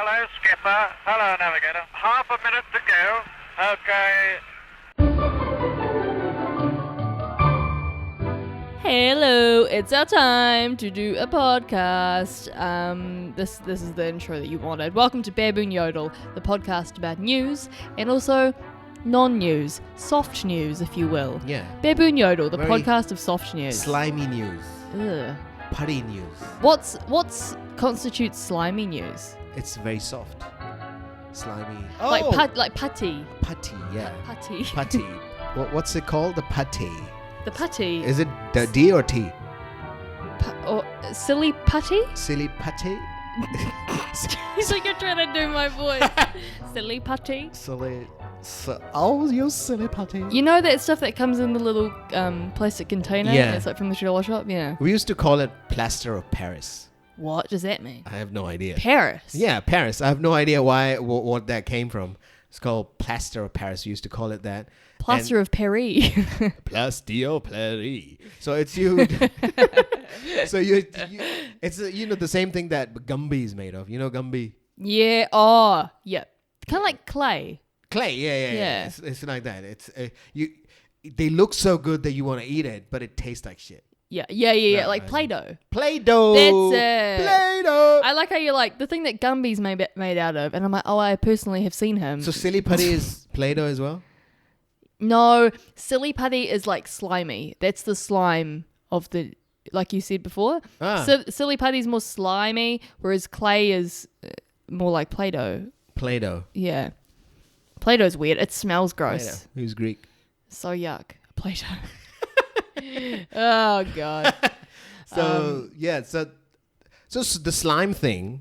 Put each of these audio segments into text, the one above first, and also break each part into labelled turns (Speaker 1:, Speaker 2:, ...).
Speaker 1: Hello, skipper. Hello, navigator. Half a minute to go. Okay.
Speaker 2: Hello, it's our time to do a podcast. This is the intro that you wanted. Welcome to Baboon Yodel, the podcast about news and also non-news, soft news, if you will.
Speaker 3: Yeah.
Speaker 2: Baboon Yodel, the
Speaker 3: Very
Speaker 2: podcast of soft news.
Speaker 3: Slimy news.
Speaker 2: Ugh.
Speaker 3: Putty news.
Speaker 2: What's constitutes slimy news?
Speaker 3: It's very soft. Slimy.
Speaker 2: Like putty.
Speaker 3: Putty, yeah.
Speaker 2: Putty.
Speaker 3: Putty. What's it called? The putty.
Speaker 2: The putty.
Speaker 3: Is it the D or T?
Speaker 2: Or silly putty?
Speaker 3: Silly putty?
Speaker 2: It's like you're trying to do my voice. Silly putty.
Speaker 3: You silly putty.
Speaker 2: You know that stuff that comes in the little plastic container?
Speaker 3: Yeah.
Speaker 2: It's like from the dollar shop? Yeah.
Speaker 3: We used to call it plaster of Paris.
Speaker 2: What does that mean?
Speaker 3: I have no idea.
Speaker 2: Paris?
Speaker 3: Yeah, Paris. I have no idea what that came from. It's called plaster of Paris. We used to call it that.
Speaker 2: Plaster of Paris.
Speaker 3: Plastio Paris. So it's you. So it's the same thing that Gumby is made of. You know Gumby?
Speaker 2: Yeah. Oh, yeah. Kind of like clay.
Speaker 3: Clay. Yeah.
Speaker 2: Yeah.
Speaker 3: It's like that. It's they look so good that you want to eat it, but it tastes like shit.
Speaker 2: Yeah. Like Play-Doh.
Speaker 3: Play-Doh.
Speaker 2: That's it.
Speaker 3: Play-Doh.
Speaker 2: I like how you're like, the thing that Gumby's made out of. And I'm like, oh, I personally have seen him.
Speaker 3: So silly putty is Play-Doh as well?
Speaker 2: No, silly putty is like slimy. That's the slime of the, like you said before. Silly putty's more slimy, whereas clay is more like Play-Doh.
Speaker 3: Play-Doh.
Speaker 2: Yeah. Play-Doh's weird. It smells gross.
Speaker 3: Play-Doh. Who's Greek?
Speaker 2: So yuck. Play-Doh. Oh, God.
Speaker 3: So the slime thing,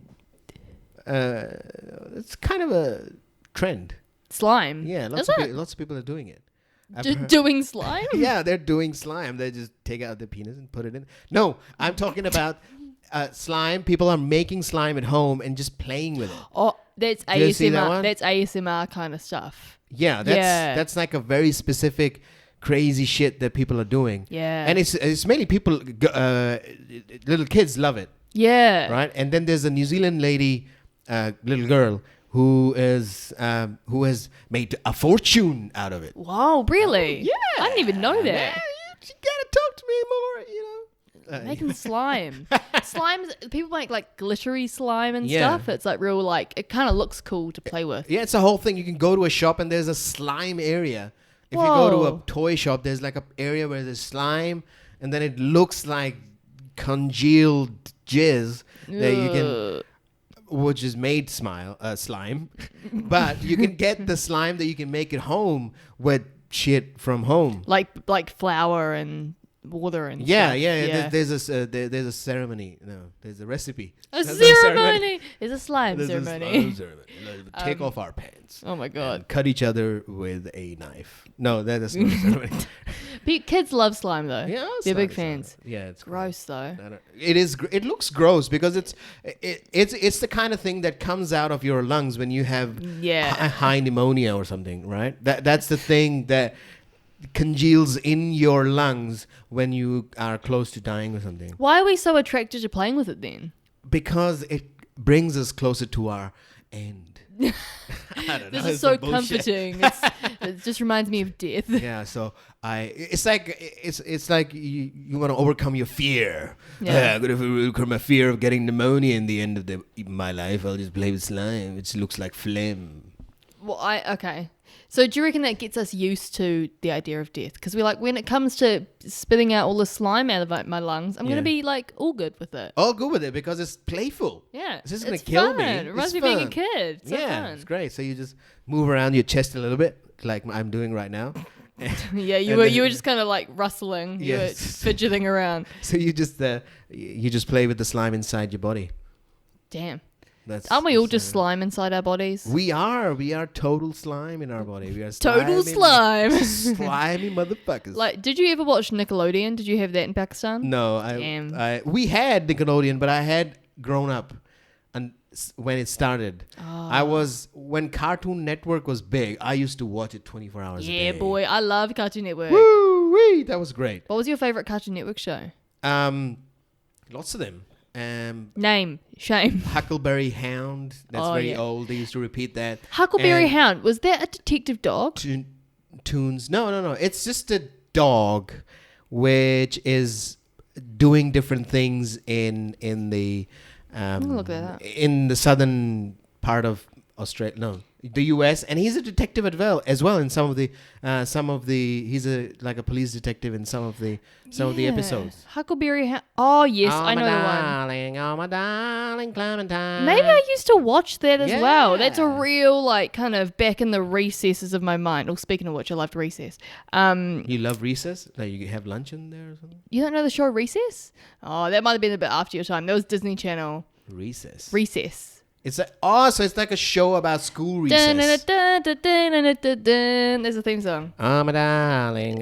Speaker 3: it's kind of a trend.
Speaker 2: Slime?
Speaker 3: Yeah, lots of people are doing it.
Speaker 2: Doing slime?
Speaker 3: Yeah, they're doing slime. They just take out their penis and put it in. No, I'm talking about slime. People are making slime at home and just playing with it.
Speaker 2: Oh, that's
Speaker 3: Do you see that
Speaker 2: ASMR.
Speaker 3: one?
Speaker 2: That's ASMR kind of stuff.
Speaker 3: Yeah, that's like a very specific crazy shit that people are doing.
Speaker 2: Yeah.
Speaker 3: And it's mainly people, little kids love it.
Speaker 2: Yeah.
Speaker 3: Right? And then there's a New Zealand lady, little girl, who has made a fortune out of it.
Speaker 2: Wow, really?
Speaker 3: Yeah.
Speaker 2: I didn't even know that.
Speaker 3: Yeah, you gotta talk to me more,
Speaker 2: Making slime. Slimes, people make like glittery slime and
Speaker 3: Yeah.
Speaker 2: stuff. It's like real, like, it kind of looks cool to play with.
Speaker 3: Yeah, it's a whole thing. You can go to a shop and there's a slime area. If you go to a toy shop, there's like a area where there's slime, and then it looks like congealed jizz that you can, which is made slime. But you can get the slime that you can make at home with shit from home.
Speaker 2: Like flour and water and
Speaker 3: Yeah.
Speaker 2: stuff.
Speaker 3: There's a ceremony. No, there's a recipe.
Speaker 2: A
Speaker 3: There's
Speaker 2: ceremony. It's a slime
Speaker 3: There's a
Speaker 2: ceremony.
Speaker 3: slime ceremony. Take off our pants.
Speaker 2: Oh my God.
Speaker 3: And cut each other with a knife. No, that's not a ceremony.
Speaker 2: Kids love slime though.
Speaker 3: Yeah,
Speaker 2: They're big
Speaker 3: slime.
Speaker 2: fans.
Speaker 3: Yeah, it's
Speaker 2: Gross though.
Speaker 3: It is. It looks gross because it's the kind of thing that comes out of your lungs when you have high pneumonia or something, right? That's the thing that congeals in your lungs when you are close to dying or something.
Speaker 2: Why are we so attracted to playing with it then?
Speaker 3: Because it brings us closer to our end. I don't know.
Speaker 2: This is so comforting. It just reminds me of death.
Speaker 3: Yeah, so it's like you want to overcome your fear.
Speaker 2: Yeah.
Speaker 3: I'm gonna overcome my fear of getting pneumonia in the end of my life. I'll just play with slime, which looks like phlegm.
Speaker 2: Well, okay. So do you reckon that gets us used to the idea of death? Because we're like, when it comes to spitting out all the slime out of my lungs, I'm going to be like all good with it.
Speaker 3: All good with it because it's playful.
Speaker 2: Yeah.
Speaker 3: This is going to kill me.
Speaker 2: It reminds me of being a kid. It's so fun.
Speaker 3: It's great. So you just move around your chest a little bit, like I'm doing right now.
Speaker 2: Yeah, you were just kind of like rustling. You were fidgeting around.
Speaker 3: So you just play with the slime inside your body.
Speaker 2: Damn. Aren't we all just slime inside our bodies?
Speaker 3: We are total slime in our body. We are
Speaker 2: total slime.
Speaker 3: Slimy motherfuckers.
Speaker 2: Like, did you ever watch Nickelodeon? Did you have that in Pakistan?
Speaker 3: No, we had Nickelodeon, but I had grown up, and when it started, when Cartoon Network was big, I used to watch it 24 hours a day.
Speaker 2: Yeah, boy, I love Cartoon Network.
Speaker 3: Woo wee, that was great.
Speaker 2: What was your favorite Cartoon Network show?
Speaker 3: Lots of them.
Speaker 2: Name. Shame.
Speaker 3: Huckleberry Hound. That's very old. They used to repeat that.
Speaker 2: Huckleberry
Speaker 3: And
Speaker 2: Hound. Was that a detective dog?
Speaker 3: Tunes. No. It's just a dog which is doing different things in the
Speaker 2: Look at that.
Speaker 3: in the southern part of Australia. No, the US, and he's a detective as well in some of the he's like a police detective in some of the episodes.
Speaker 2: Huckleberry Hound. Oh yes, I know the one.
Speaker 3: Darling, oh my darling Clementine.
Speaker 2: Maybe I used to watch that as well.
Speaker 3: Yeah.
Speaker 2: That's a real like kind of back in the recesses of my mind. Well, speaking of which, I loved Recess.
Speaker 3: You love Recess? Like you have lunch in there or something?
Speaker 2: You don't know the show Recess? Oh, that might have been a bit after your time. That was Disney Channel.
Speaker 3: Recess. It's so it's like a show about school recess.
Speaker 2: There's a theme song.
Speaker 3: Oh my darling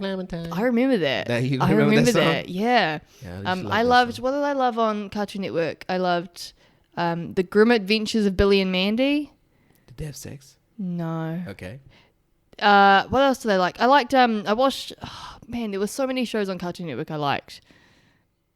Speaker 3: Clementine.
Speaker 2: I remember that.
Speaker 3: You
Speaker 2: I remember that.
Speaker 3: song?
Speaker 2: Yeah. I loved. What did I love on Cartoon Network? I loved the Grim Adventures of Billy and Mandy.
Speaker 3: Did they have sex?
Speaker 2: No.
Speaker 3: Okay.
Speaker 2: What else did I like? I liked. I watched. Oh, man, there were so many shows on Cartoon Network I liked.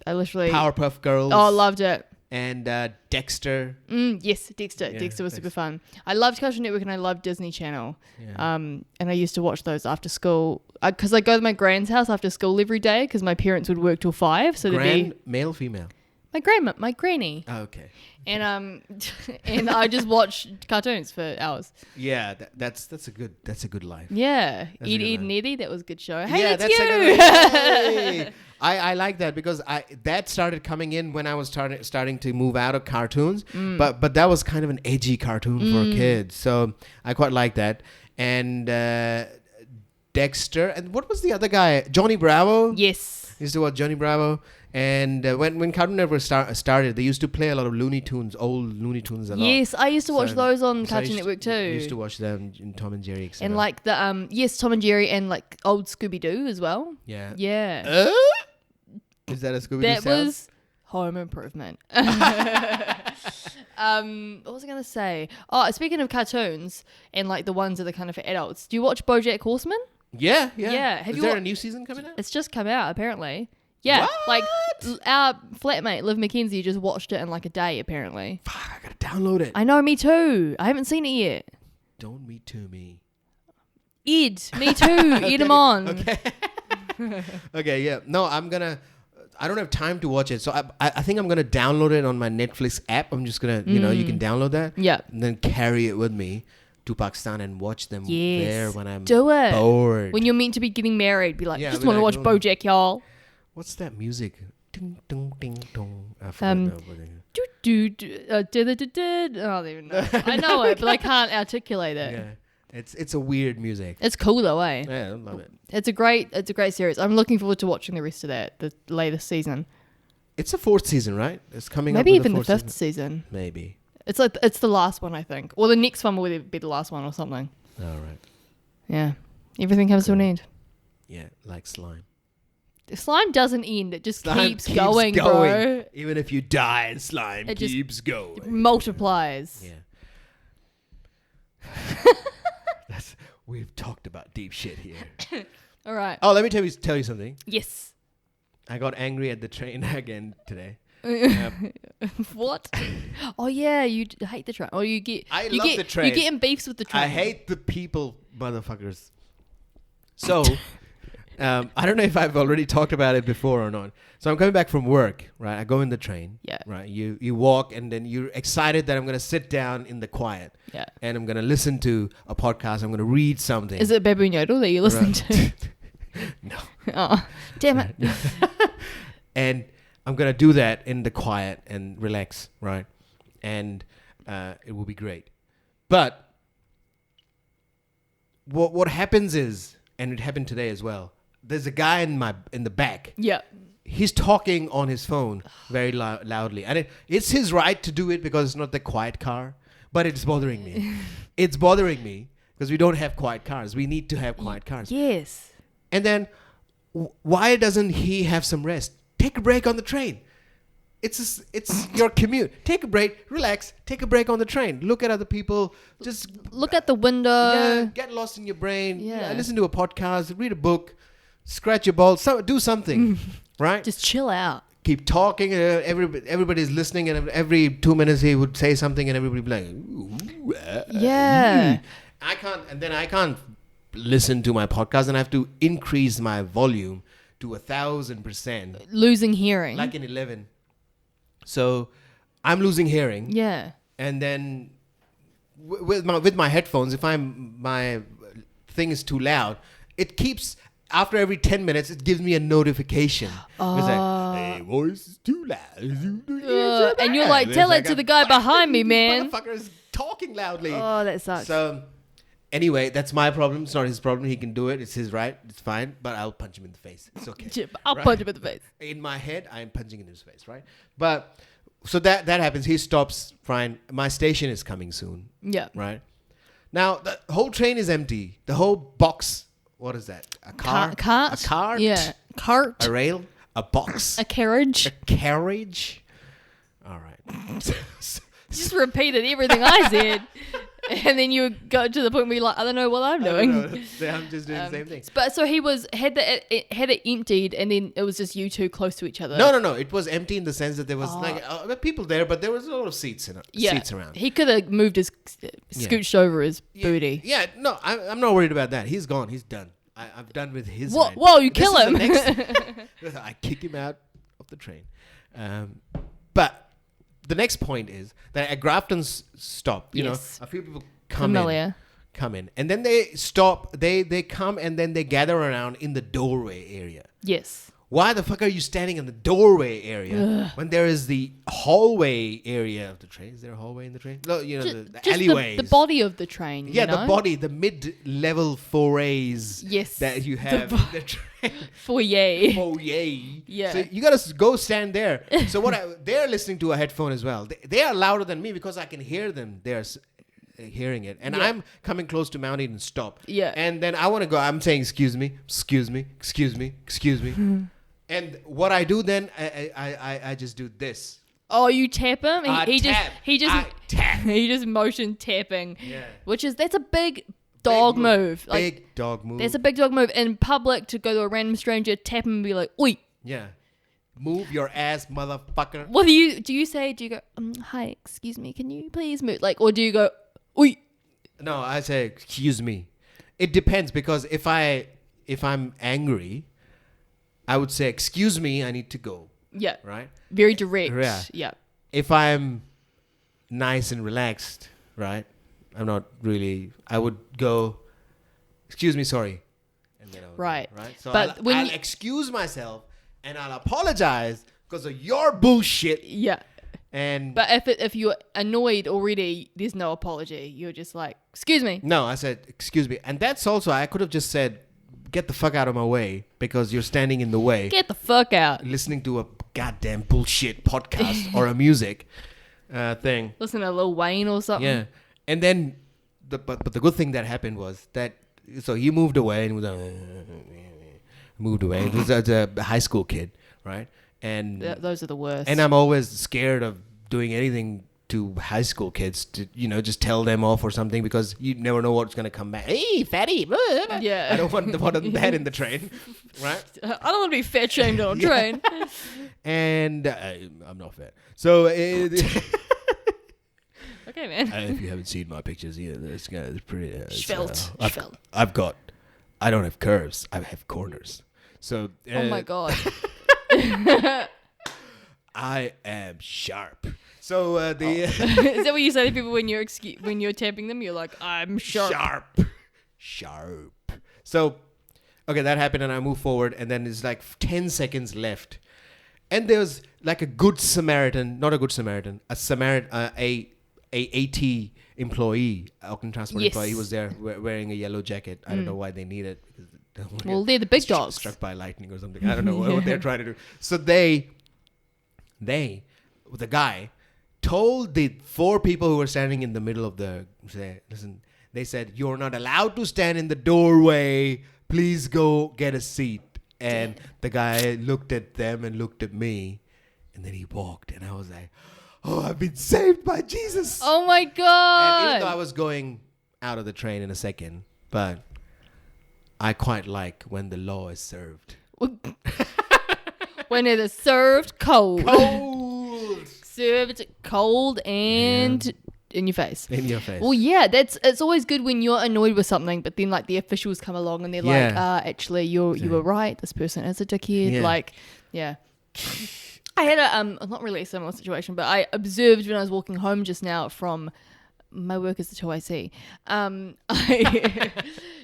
Speaker 2: I literally.
Speaker 3: Powerpuff Girls.
Speaker 2: Oh, loved it.
Speaker 3: And Dexter.
Speaker 2: Yes, Dexter.
Speaker 3: Yeah,
Speaker 2: Dexter was super fun. I loved Cartoon Network and I loved Disney Channel.
Speaker 3: Yeah.
Speaker 2: And I used to watch those after school because I go to my grand's house after school every day because my parents would work till 5. So
Speaker 3: Male, female.
Speaker 2: my granny.
Speaker 3: Oh, okay.
Speaker 2: And and I just watch cartoons for hours.
Speaker 3: Yeah, that's a good life.
Speaker 2: Yeah,
Speaker 3: That's a good
Speaker 2: Ed
Speaker 3: one.
Speaker 2: and Eddie. That was a good show. Hey,
Speaker 3: Yeah,
Speaker 2: it's
Speaker 3: that's
Speaker 2: you.
Speaker 3: a good I like that because that started coming in when I was starting to move out of cartoons, but that was kind of an edgy cartoon for kids, so I quite like that. And Dexter, and what was the other guy? Johnny Bravo.
Speaker 2: Yes.
Speaker 3: Used to watch Johnny Bravo. And when Cartoon Network started, they used to play a lot of Looney Tunes, old Looney Tunes a lot.
Speaker 2: Yes, I used to watch those on
Speaker 3: So I
Speaker 2: Cartoon Network too.
Speaker 3: Used to watch them in Tom and Jerry, etc.
Speaker 2: And like the Tom and Jerry and like old Scooby Doo as well.
Speaker 3: Yeah.
Speaker 2: Yeah.
Speaker 3: Is that a Scooby Doo
Speaker 2: That
Speaker 3: sound?
Speaker 2: was Home Improvement. What was I going to say? Oh, speaking of cartoons and like the ones that are kind of for adults, do you watch BoJack Horseman?
Speaker 3: Yeah.
Speaker 2: Yeah. Have
Speaker 3: Is
Speaker 2: you
Speaker 3: there a new season coming out?
Speaker 2: It's just come out apparently. Yeah.
Speaker 3: What?
Speaker 2: Like our flatmate Liv McKenzie just watched it in like a day apparently.
Speaker 3: Fuck, I gotta download it.
Speaker 2: I know, me too. I haven't seen it yet.
Speaker 3: Don't me to me.
Speaker 2: Ed, me too. Ed Amon.
Speaker 3: Okay. Okay, yeah. No, I don't have time to watch it, so I think I'm gonna download it on my Netflix app. I'm just gonna, you can download that.
Speaker 2: Yeah.
Speaker 3: And then carry it with me to Pakistan and watch them there when I'm
Speaker 2: Do it.
Speaker 3: bored.
Speaker 2: When you're meant to be getting married, be like,
Speaker 3: Yeah,
Speaker 2: just
Speaker 3: be
Speaker 2: want to
Speaker 3: like,
Speaker 2: watch BoJack, y'all.
Speaker 3: What's that music? Ding dong ding dong. I forgot now, but-
Speaker 2: I don't even know. I know it, but I can't articulate it.
Speaker 3: Yeah. It's a weird music.
Speaker 2: It's cool though, eh?
Speaker 3: Yeah, I love it.
Speaker 2: It's a great series. I'm looking forward to watching the rest of that, the latest season.
Speaker 3: It's a 4th season, right? It's coming
Speaker 2: Maybe
Speaker 3: up
Speaker 2: even the
Speaker 3: with a
Speaker 2: 5th season.
Speaker 3: Maybe.
Speaker 2: It's like it's the last one, I think. Or the next one will be the last one or something.
Speaker 3: All right.
Speaker 2: Yeah. Everything comes to an end.
Speaker 3: Yeah, like slime.
Speaker 2: Slime doesn't end. It just
Speaker 3: Slime
Speaker 2: keeps going, bro.
Speaker 3: Even if you die, slime
Speaker 2: It just
Speaker 3: keeps going.
Speaker 2: Multiplies.
Speaker 3: Yeah. We've talked about deep shit here.
Speaker 2: All right.
Speaker 3: Oh, let me tell you something.
Speaker 2: Yes.
Speaker 3: I got angry at the train again today.
Speaker 2: What? Oh yeah, you hate the train. Or you get.
Speaker 3: I
Speaker 2: you
Speaker 3: love
Speaker 2: get,
Speaker 3: the train.
Speaker 2: You get in beefs with the train.
Speaker 3: I hate the people, motherfuckers. So, I don't know if I've already talked about it before or not. So I'm coming back from work, right? I go in the train.
Speaker 2: Yeah.
Speaker 3: Right. You walk and then you're excited that I'm going to sit down in the quiet.
Speaker 2: Yeah.
Speaker 3: And I'm going to listen to a podcast. I'm going to read something.
Speaker 2: Is it Baboon Yodel that you're listening to?
Speaker 3: No.
Speaker 2: Oh, damn it.
Speaker 3: And I'm going to do that in the quiet and relax, right? And it will be great. But what happens is, and it happened today as well, there's a guy in the back.
Speaker 2: Yeah.
Speaker 3: He's talking on his phone very loudly. And it's his right to do it because it's not the quiet car. But it's bothering me. It's bothering me because we don't have quiet cars. We need to have quiet cars.
Speaker 2: Yes.
Speaker 3: And then why doesn't he have some rest? Take a break on the train. It's your commute. Take a break, relax, take a break on the train. Look at other people. Just
Speaker 2: look at the window.
Speaker 3: Get lost in your brain.
Speaker 2: Yeah.
Speaker 3: Listen to a podcast, read a book, scratch your balls, do something, right?
Speaker 2: Just chill out.
Speaker 3: keep talking. Everybody's listening, and every 2 minutes he would say something, and everybody would be like, "Ooh,
Speaker 2: Yeah.
Speaker 3: I can't listen to my podcast, and I have to increase my volume to 1,000%,
Speaker 2: Losing hearing.
Speaker 3: like in 11. So I'm losing hearing,
Speaker 2: yeah.
Speaker 3: and then with my headphones, if my thing is too loud, it keeps. After every 10 minutes, it gives me a notification. It's like, hey, voice is too loud.
Speaker 2: And you're like, tell it to the guy behind me, man.
Speaker 3: Motherfucker is talking loudly.
Speaker 2: Oh, that sucks.
Speaker 3: So, anyway, that's my problem. It's not his problem. He can do it. It's his right. It's fine. But I'll punch him in the face. It's okay.
Speaker 2: I'll punch him in the face.
Speaker 3: In my head, I am punching in his face, right? But, so that happens. He stops. Fine. My station is coming soon.
Speaker 2: Yeah.
Speaker 3: Right? Now, the whole train is empty. The whole box. What is that? A car?
Speaker 2: Cart?
Speaker 3: A cart?
Speaker 2: Yeah. Cart.
Speaker 3: A rail? A box?
Speaker 2: A carriage.
Speaker 3: A carriage? All right.
Speaker 2: Just repeated everything I said. And then you go to the point where you're like, I don't know what I'm doing.
Speaker 3: I'm just doing the same thing.
Speaker 2: But so he had it emptied, and then it was just you two close to each other.
Speaker 3: No. It was empty in the sense that there was people there, but there was a lot of seats seats around.
Speaker 2: He could have moved scooched over his booty.
Speaker 3: Yeah, no, I'm not worried about that. He's gone. He's done. I'm done with his.
Speaker 2: Whoa, you kill him.
Speaker 3: I kick him out of the train. But the next point is that at Grafton's stop, you know, a few people come in, and then they stop. They come, and then they gather around in the doorway area.
Speaker 2: Yes.
Speaker 3: Why the fuck are you standing in the doorway area when there is the hallway area of the train? Is there a hallway in the train? No, you know, the alleyways.
Speaker 2: The body of the train.
Speaker 3: Yeah,
Speaker 2: you know?
Speaker 3: the body, the mid-level forays that you have in the train.
Speaker 2: Foyer.
Speaker 3: Yeah. So you gotta go stand there. So they're listening to a headphone as well. They are louder than me because I can hear them. They're hearing it, and I'm coming close to Mount Eden stop.
Speaker 2: Yeah.
Speaker 3: And then I want to go. I'm saying, excuse me. And what I do then, I just do this.
Speaker 2: Oh, you tap him? He just motion tapping.
Speaker 3: Yeah.
Speaker 2: That's a big dog move.
Speaker 3: Big dog move.
Speaker 2: That's a big dog move. In public, to go to a random stranger, tap him and be like, oi.
Speaker 3: Yeah. Move your ass, motherfucker.
Speaker 2: What do you say? Do you go, hi, excuse me, can you please move? Or do you go, oi?
Speaker 3: No, I say, excuse me. It depends, because if I'm angry, I would say, excuse me, I need to go. Yeah. Right?
Speaker 2: Very direct. Yeah.
Speaker 3: If I'm nice and relaxed, right? I would go, excuse me, sorry. And then right. So I'll excuse myself and I'll apologize because of your bullshit.
Speaker 2: Yeah. But if you're annoyed already, there's no apology. You're just like, excuse me.
Speaker 3: No, I said, excuse me. And that's also, I could have just said, get the fuck out of my way because you're standing in the way.
Speaker 2: Get the fuck out.
Speaker 3: Listening to a goddamn bullshit podcast or a music thing.
Speaker 2: Listen to Lil Wayne or something.
Speaker 3: Yeah. And then, but the good thing that happened was that, so he moved away and was moved away. He was a high school kid, right? And
Speaker 2: those are the worst.
Speaker 3: And I'm always scared of doing anything to high school kids to, just tell them off or something because you never know what's going to come back. Hey, fatty.
Speaker 2: Yeah.
Speaker 3: I don't want that in the train, right?
Speaker 2: I don't want to be fat shamed on a train.
Speaker 3: And I'm not fat. So... okay,
Speaker 2: man.
Speaker 3: If you haven't seen my pictures, it's pretty...
Speaker 2: Svelte.
Speaker 3: I don't have curves. I have corners. So...
Speaker 2: oh my God.
Speaker 3: I am sharp. So
Speaker 2: is that what you say to people when you're tapping them? You're like, I'm sharp.
Speaker 3: Sharp. So, okay, that happened, and I move forward, and then it's like 10 seconds left, and there's like a good Samaritan, not a good Samaritan, a AT employee, Auckland Transport employee. He was there wearing a yellow jacket. I don't know why they need it.
Speaker 2: Well, they're the big dogs.
Speaker 3: Struck by lightning or something. I don't know what they're trying to do. So the guy told the 4 people who were standing in the middle of they said, you're not allowed to stand in the doorway. Please go get a seat. And the guy looked at them and looked at me. And then he walked. And I was like, oh, I've been saved by Jesus.
Speaker 2: Oh, my God.
Speaker 3: And even though I was going out of the train in a second, but I quite like when the law is served.
Speaker 2: What when it is served cold.
Speaker 3: Cold.
Speaker 2: Served cold and in your face.
Speaker 3: In your face.
Speaker 2: Well, yeah, it's always good when you're annoyed with something, but then like the officials come along and they're like, actually, you were right. This person is a dickhead.
Speaker 3: Yeah.
Speaker 2: Like, yeah. I had not really a similar situation, but I observed when I was walking home just now from my work as a 2IC. I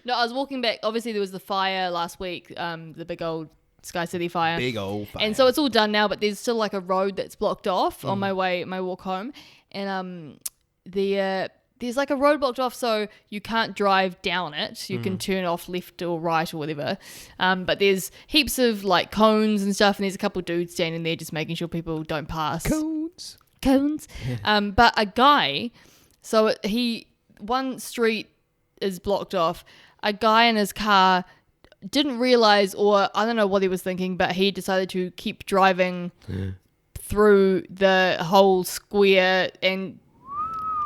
Speaker 2: was walking back. Obviously, there was the fire last week, the big old Sky City fire.
Speaker 3: Big old fire.
Speaker 2: And so it's all done now, but there's still like a road that's blocked off on my walk home. And there's like a road blocked off, so you can't drive down it. You can turn off left or right or whatever. But there's heaps of like cones and stuff, and there's a couple of dudes standing there just making sure people don't pass. Cones. But a guy, so one street is blocked off. A guy in his car didn't realize, or I don't know what he was thinking, but he decided to keep driving through the whole square, and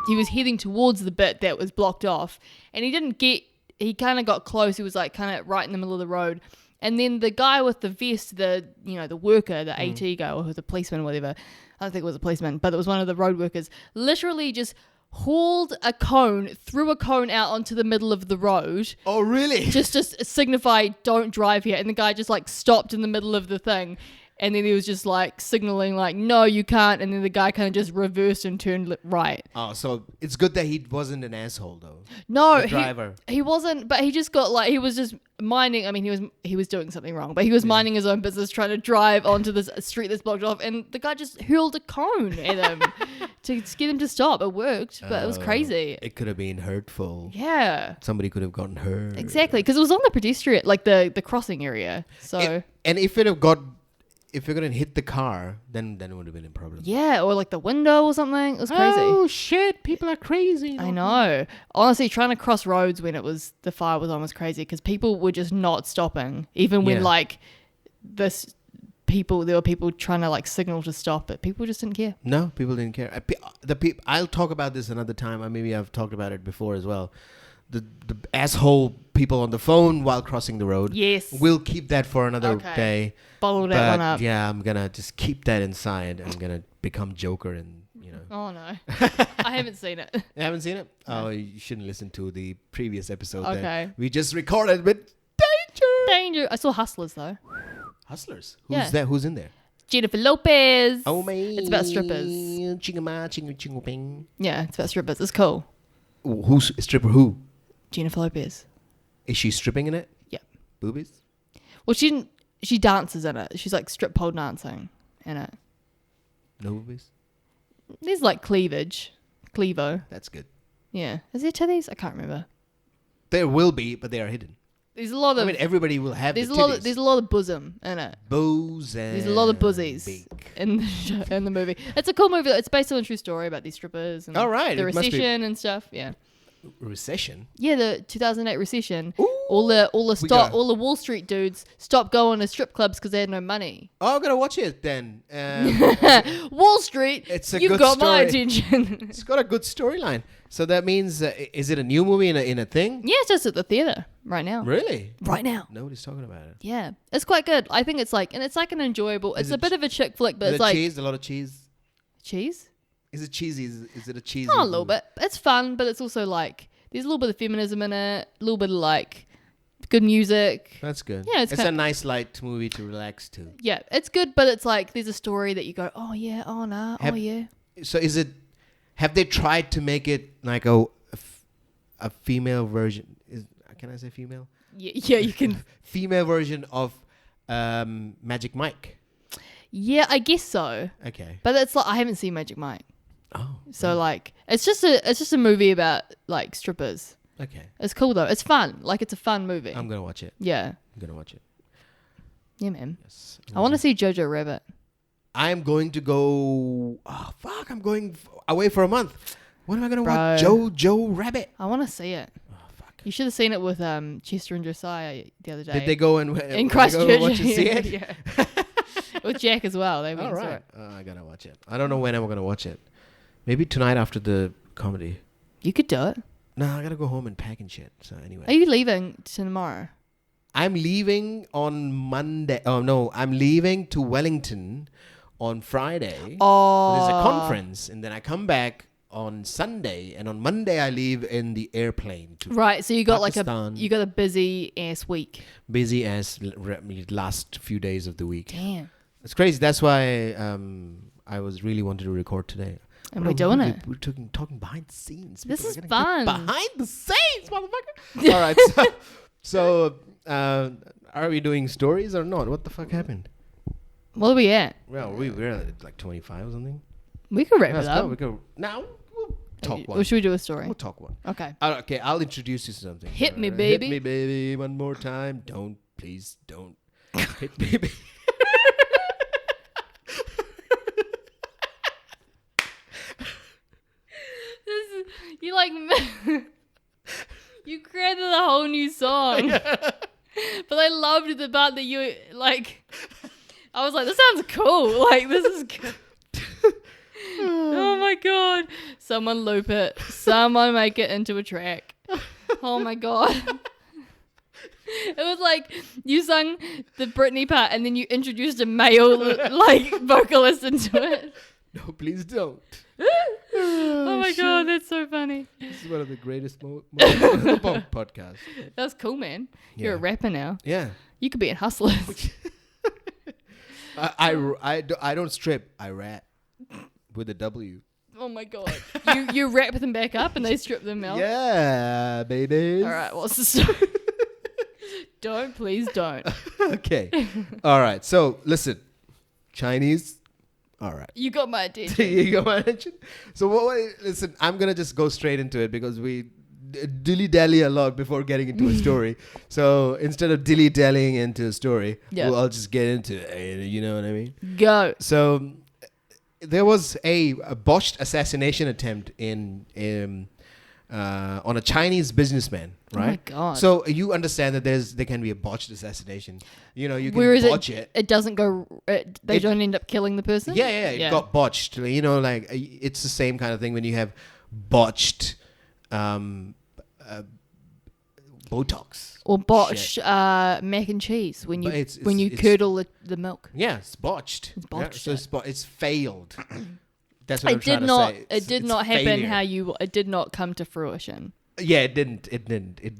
Speaker 2: he was heading towards the bit that was blocked off, and he kind of got close. He was like kind of right in the middle of the road, and then the guy with the vest, the worker, the AT guy, or the policeman or whatever, I don't think it was a policeman, but it was one of the road workers, literally just hauled a cone, threw a cone out onto the middle of the road.
Speaker 3: Oh, really?
Speaker 2: Just to signify don't drive here. And the guy just like stopped in the middle of the thing. And then he was just like signaling like, no, you can't. And then the guy kind of just reversed and turned right.
Speaker 3: Oh, so it's good that he wasn't an asshole though.
Speaker 2: No,
Speaker 3: the driver.
Speaker 2: He wasn't, but he just got like, he was just minding, I mean, he was doing something wrong, but he was minding his own business, trying to drive onto this street that's blocked off. And the guy just hurled a cone at him to get him to stop. It worked, but it was crazy.
Speaker 3: It could have been hurtful.
Speaker 2: Yeah.
Speaker 3: Somebody could have gotten hurt.
Speaker 2: Exactly. Because it was on the pedestrian, like the crossing area. So.
Speaker 3: And if you're gonna hit the car, then it would have been a problem.
Speaker 2: Yeah, or like the window or something. It was crazy.
Speaker 3: Oh shit! People are crazy.
Speaker 2: I know. Honestly, trying to cross roads when the fire was on was crazy because people were just not stopping, even when like there were people trying to like signal to stop, but people just didn't care.
Speaker 3: No, people didn't care. I'll talk about this another time. Or maybe I've talked about it before as well. The asshole people on the phone while crossing the road. Yes. We'll keep that for another day.
Speaker 2: Bottle that one up.
Speaker 3: Yeah, I'm going to just keep that inside. I'm going to become Joker and,
Speaker 2: Oh, no. I haven't seen it.
Speaker 3: You haven't seen it? No. Oh, you shouldn't listen to the previous episode.
Speaker 2: Okay.
Speaker 3: We just recorded with
Speaker 2: Danger. I saw Hustlers, though.
Speaker 3: Hustlers? Who's that? Who's in there?
Speaker 2: Jennifer Lopez.
Speaker 3: Oh, man.
Speaker 2: It's about strippers. Yeah, it's about strippers. It's cool.
Speaker 3: Who's stripper who?
Speaker 2: Jennifer Lopez.
Speaker 3: Is she stripping in it?
Speaker 2: Yeah.
Speaker 3: Boobies?
Speaker 2: Well, she dances in it. She's like strip pole dancing in it.
Speaker 3: No boobies?
Speaker 2: There's like cleavage. Clevo.
Speaker 3: That's good.
Speaker 2: Yeah. Is there titties? I can't remember.
Speaker 3: There will be, but they are hidden.
Speaker 2: There's a lot of...
Speaker 3: I mean, everybody will have
Speaker 2: there's a lot of bosom in it.
Speaker 3: Bosom.
Speaker 2: There's a lot of buzzies in the movie. It's a cool movie. It's based on a true story about these strippers and the recession and stuff. Yeah.
Speaker 3: Recession?
Speaker 2: Yeah, the 2008 recession. Ooh, all the Wall Street dudes stopped going to strip clubs because they had no money.
Speaker 3: Oh, I'm gonna watch it then.
Speaker 2: Wall Street. You've got my attention.
Speaker 3: It's got a good storyline. So that means, is it a new movie in a thing?
Speaker 2: Yeah, it's just at the theater right now.
Speaker 3: Really?
Speaker 2: Right now.
Speaker 3: Nobody's talking about it.
Speaker 2: Yeah, it's quite good. I think it's like an enjoyable. It's a bit of a chick flick, but it's like
Speaker 3: cheese. A lot of cheese.
Speaker 2: Cheese.
Speaker 3: Is it cheesy? Is it a cheesy?
Speaker 2: Oh, a little bit. It's fun, but it's also like there's a little bit of feminism in it, a little bit of like good music.
Speaker 3: That's good.
Speaker 2: Yeah, it's
Speaker 3: a nice light movie to relax to.
Speaker 2: Yeah, it's good, but it's like there's a story that you go, oh yeah, oh nah, oh yeah.
Speaker 3: So have they tried to make it like a female version? Can I say female?
Speaker 2: Yeah, you can.
Speaker 3: Female version of Magic Mike.
Speaker 2: Yeah, I guess so.
Speaker 3: Okay.
Speaker 2: But it's like I haven't seen Magic Mike.
Speaker 3: Oh.
Speaker 2: So like it's just a movie about like strippers.
Speaker 3: Okay.
Speaker 2: It's cool though. It's fun. Like it's a fun movie.
Speaker 3: I'm gonna watch it.
Speaker 2: Yeah.
Speaker 3: I'm gonna watch it.
Speaker 2: Yeah, man.
Speaker 3: Yes.
Speaker 2: I want to see Jojo Rabbit.
Speaker 3: I'm going to go. Oh fuck! I'm going away for a month. When am I gonna watch Jojo Rabbit?
Speaker 2: I want to see it. Oh fuck! You should have seen it with Chester and Josiah the other day.
Speaker 3: Did they go in
Speaker 2: Christchurch?
Speaker 3: Watch and see it?
Speaker 2: Yeah. With Jack as well. They went
Speaker 3: all right. I gotta watch it. I don't know when I'm gonna watch it. Maybe tonight after the comedy.
Speaker 2: You could do it.
Speaker 3: No, I gotta go home and pack and shit. So anyway.
Speaker 2: Are you leaving tomorrow?
Speaker 3: I'm leaving on Monday. Oh no, I'm leaving to Wellington on Friday.
Speaker 2: Oh.
Speaker 3: There's a conference, and then I come back on Sunday, and on Monday I leave in the airplane to
Speaker 2: Right, so you got
Speaker 3: Pakistan.
Speaker 2: you got a busy ass week.
Speaker 3: Busy as last few days of the week.
Speaker 2: Damn.
Speaker 3: It's crazy. That's why I was really wanted to record today.
Speaker 2: And we're doing it.
Speaker 3: We're talking behind the scenes.
Speaker 2: This
Speaker 3: People
Speaker 2: is
Speaker 3: are gonna get
Speaker 2: fun.
Speaker 3: behind the scenes, motherfucker. All right. So are we doing stories or not? What the fuck happened?
Speaker 2: What are we at?
Speaker 3: Well, we're at like 25 or something.
Speaker 2: We could wrap
Speaker 3: Let's
Speaker 2: it up.
Speaker 3: go. We go. Now we'll talk one.
Speaker 2: Or should we do a story?
Speaker 3: We'll talk one.
Speaker 2: Okay.
Speaker 3: Okay, I'll introduce you to something.
Speaker 2: Hit me, baby.
Speaker 3: Hit me, baby. One more time. Don't. Please don't. Hit me, baby.
Speaker 2: You like you created a whole new song. But I loved the part that you like I was like, this sounds cool. Like this is good. Oh my god. Someone loop it. Someone make it into a track. Oh my god. It was like you sung the Britney part and then you introduced a male like vocalist into it.
Speaker 3: No, please don't.
Speaker 2: Oh my god, that's so funny.
Speaker 3: This is one of the greatest podcasts.
Speaker 2: That's cool, man. You're a
Speaker 3: Yeah.
Speaker 2: rapper now.
Speaker 3: Yeah.
Speaker 2: You could be in Hustlers.
Speaker 3: I don't strip. I rap with a W.
Speaker 2: Oh my god. You wrap them back up and they strip them out?
Speaker 3: Yeah, baby.
Speaker 2: All right, what's the story? Don't, please don't.
Speaker 3: Okay. All right. So listen, Chinese. All right.
Speaker 2: You got my attention.
Speaker 3: You got my attention. So listen, I'm gonna just go straight into it because we dilly dally a lot before getting into a story. So instead of dilly dallying into a story, I'll just get into it. You know what I mean?
Speaker 2: Go.
Speaker 3: So there was a botched assassination attempt on a Chinese businessman, right?
Speaker 2: Oh my god.
Speaker 3: So you understand that there can be a botched assassination. You know, you can
Speaker 2: Whereas
Speaker 3: botch it.
Speaker 2: It doesn't go. They don't end up killing the person.
Speaker 3: Yeah, it got botched. You know, like it's the same kind of thing when you have botched Botox
Speaker 2: or botched mac and cheese when you curdle the milk.
Speaker 3: Yeah, it's botched.
Speaker 2: It's botched.
Speaker 3: Yeah, so it's failed. That's what I'm
Speaker 2: It
Speaker 3: trying
Speaker 2: did
Speaker 3: to
Speaker 2: not.
Speaker 3: say.
Speaker 2: It did
Speaker 3: It's
Speaker 2: not happen
Speaker 3: failure.
Speaker 2: how you. It did not come to fruition.
Speaker 3: Yeah, it didn't. It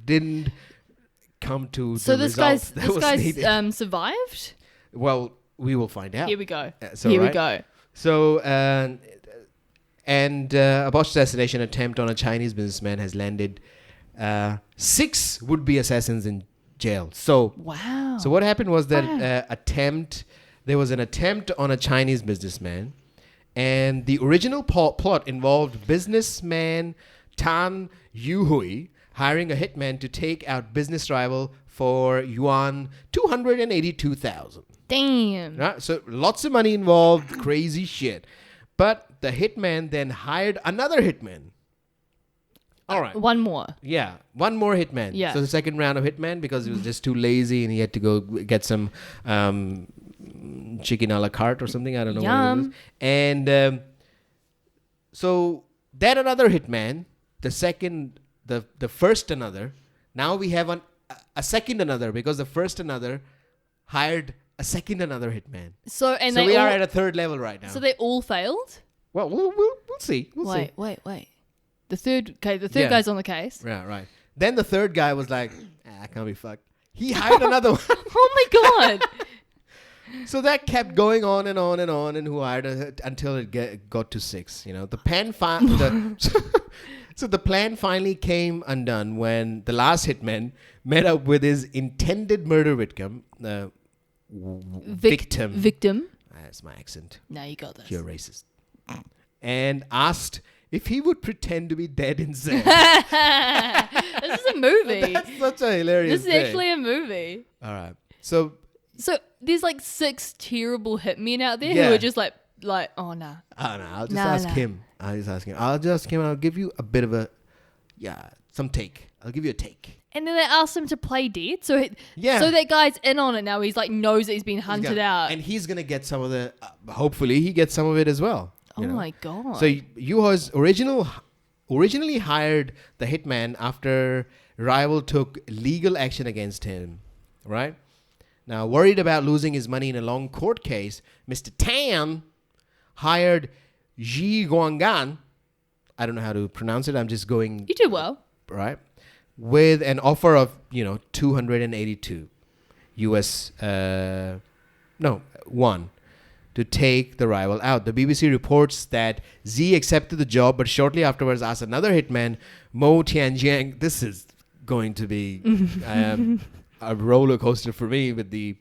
Speaker 3: didn't come to
Speaker 2: So
Speaker 3: the
Speaker 2: this
Speaker 3: results
Speaker 2: guy's
Speaker 3: that was needed.
Speaker 2: Survived.
Speaker 3: Well, we will find out.
Speaker 2: Here we go.
Speaker 3: So,
Speaker 2: Here we
Speaker 3: right?
Speaker 2: go.
Speaker 3: So, a botched assassination attempt on a Chinese businessman has landed 6 would-be assassins in jail. So,
Speaker 2: Wow.
Speaker 3: so what happened was that there was an attempt on a Chinese businessman, and the original plot involved businessman Tan Yuhui hiring a hitman to take out business rival for yuan 282,000.
Speaker 2: Damn.
Speaker 3: Right? So lots of money involved, crazy shit. But the hitman then hired another hitman. All right.
Speaker 2: One more.
Speaker 3: Yeah, one more hitman.
Speaker 2: Yeah.
Speaker 3: So the second round of hitman because he was just too lazy and he had to go get some chicken a la carte or something. I don't know what it is. And so then another hitman, the first another. Now we have a second another because the first another hired a second another hitman.
Speaker 2: So
Speaker 3: We are at a third level right now.
Speaker 2: So they all failed.
Speaker 3: Well, we'll see. We'll see.
Speaker 2: Wait. The third guy's on the case.
Speaker 3: Yeah, right. Then the third guy was like, I can't be fucked. He hired another one.
Speaker 2: Oh my god.
Speaker 3: So that kept going on and on and on, and who hired until it got to 6. You know, the plan finally came undone when the last hitman met up with his intended murder victim.
Speaker 2: Victim.
Speaker 3: That's my accent.
Speaker 2: No, you got this.
Speaker 3: You're racist. And asked if he would pretend to be dead inside.
Speaker 2: This is a movie.
Speaker 3: That's such a hilarious
Speaker 2: This is
Speaker 3: thing.
Speaker 2: actually a movie.
Speaker 3: All right. So
Speaker 2: there's like 6 terrible hitmen out there
Speaker 3: Yeah.
Speaker 2: who are just like, oh nah.
Speaker 3: I don't know. I'll just ask him. I'll just ask him. I'll give you a bit of some take. I'll give you a take.
Speaker 2: And then they asked him to play dead. So
Speaker 3: Yeah.
Speaker 2: so that guy's in on it now. He's like knows that he's been hunted out.
Speaker 3: And he's going to get some of the, hopefully he gets some of it as well.
Speaker 2: Oh my god.
Speaker 3: So Yuho's originally hired the hitman after rival took legal action against him. right? Now, worried about losing his money in a long court case, Mr. Tan hired Ji Guanggan. I don't know how to pronounce it. I'm just going...
Speaker 2: You do well.
Speaker 3: Right? With an offer of, 282 US... one, to take the rival out. The BBC reports that Z accepted the job, but shortly afterwards asked another hitman, Mo Tianjiang. This is going to be a roller coaster for me with the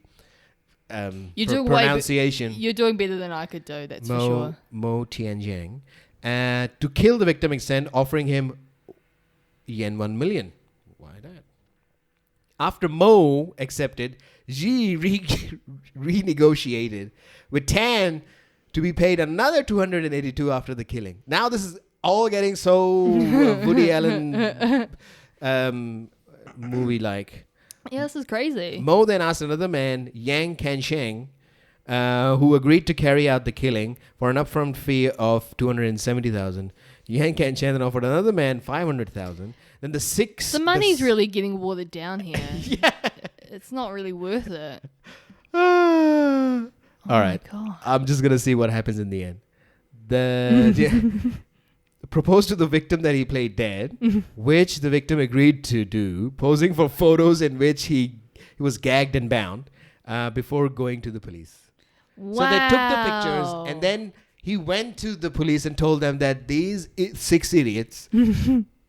Speaker 3: pronunciation.
Speaker 2: You're doing better than I could do, that's for sure.
Speaker 3: Mo Tianjiang. To kill the victim extent, offering him yen 1 million. Why not? After Mo accepted, Xi renegotiated with Tan to be paid another 282 after the killing. Now this is all getting so Woody Allen movie-like.
Speaker 2: Yeah, this is crazy.
Speaker 3: Mo then asked another man, Yang Kansheng, who agreed to carry out the killing for an upfront fee of 270,000. Yang Kansheng then offered another man 500,000. Then the
Speaker 2: money's really getting watered down here.
Speaker 3: Yeah.
Speaker 2: It's not really worth it.
Speaker 3: All right.
Speaker 2: God.
Speaker 3: I'm just going to see what happens in the end. Proposed to the victim that he played dead, which the victim agreed to do, posing for photos in which he was gagged and bound before going to the police.
Speaker 2: Wow.
Speaker 3: So they took the pictures, and then he went to the police and told them that these 6 idiots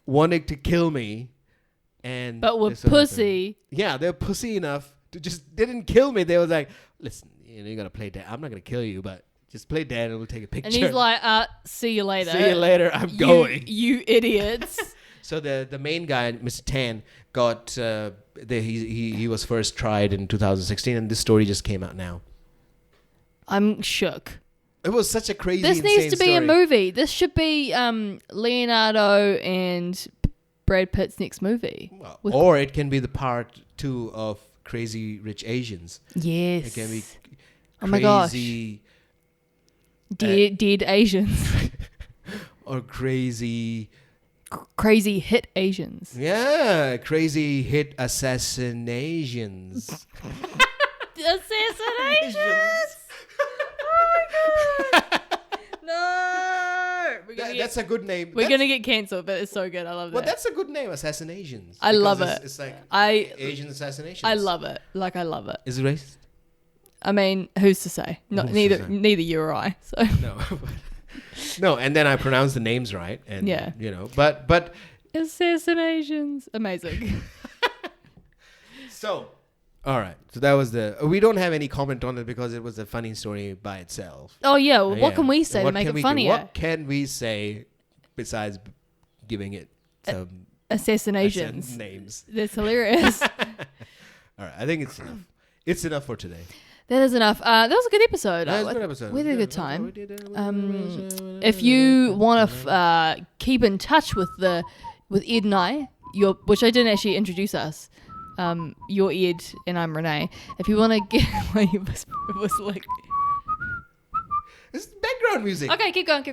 Speaker 3: wanted to kill me.
Speaker 2: But were pussy.
Speaker 3: Yeah, they're pussy enough to just didn't kill me. They was like, listen, you gotta play dead. I'm not gonna kill you, but just play dead and we'll take a picture.
Speaker 2: And he's like, see you later.
Speaker 3: See you later. I'm going.
Speaker 2: You idiots.
Speaker 3: So the main guy, Mr. Tan, got he was first tried in 2016, and this story just came out now.
Speaker 2: I'm shook.
Speaker 3: It was such a crazy.
Speaker 2: This needs to be
Speaker 3: story.
Speaker 2: a movie. This should be Leonardo and Brad Pitt's next movie.
Speaker 3: Well, or it can be the part 2 of Crazy Rich Asians.
Speaker 2: Yes.
Speaker 3: It can be
Speaker 2: Oh my gosh. Dead Asians.
Speaker 3: Or crazy
Speaker 2: hit Asians.
Speaker 3: Yeah, crazy hit assassinations.
Speaker 2: Assassinations. Oh my god. No.
Speaker 3: That's a good name.
Speaker 2: We're gonna get cancelled, but it's so good. I love that.
Speaker 3: Well, that's a good name, Assassinations.
Speaker 2: I love it.
Speaker 3: It's like Asian assassinations.
Speaker 2: I love it. I love it.
Speaker 3: Is it racist?
Speaker 2: I mean, who's to say? No, neither you or I. So
Speaker 3: no, no. And then I pronounced the names right, and
Speaker 2: yeah,
Speaker 3: but
Speaker 2: assassinations, amazing.
Speaker 3: So, all right. So that was we don't have any comment on it because it was a funny story by itself.
Speaker 2: Oh yeah. Well, what can we say to make it funnier?
Speaker 3: What can we say besides giving it some
Speaker 2: assassinations
Speaker 3: names?
Speaker 2: That's hilarious.
Speaker 3: All right. I think it's enough. It's enough for today.
Speaker 2: That is enough. That was a good episode.
Speaker 3: That was a good episode.
Speaker 2: We had a good time. If you want to keep in touch with Ed and I, which I didn't actually introduce us. You're Ed and I'm Renee. If you want to get, it was like.
Speaker 3: This is background music.
Speaker 2: Okay, keep going.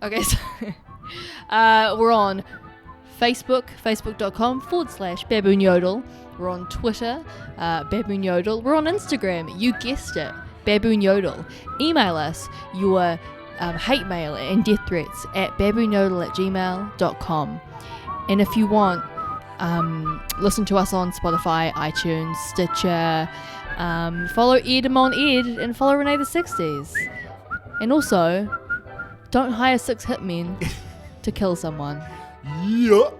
Speaker 2: Okay, so we're on Facebook, facebook.com/Baboon Yodel. We're on Twitter, Baboon Yodel. We're on Instagram, you guessed it, Baboon Yodel. Email us your hate mail and death threats at baboonyodel@gmail.com. And if you want, listen to us on Spotify, iTunes, Stitcher. Follow Ed Amon Ed and follow Renee the 60s. And also, don't hire 6 hitmen to kill someone.
Speaker 3: Yeah.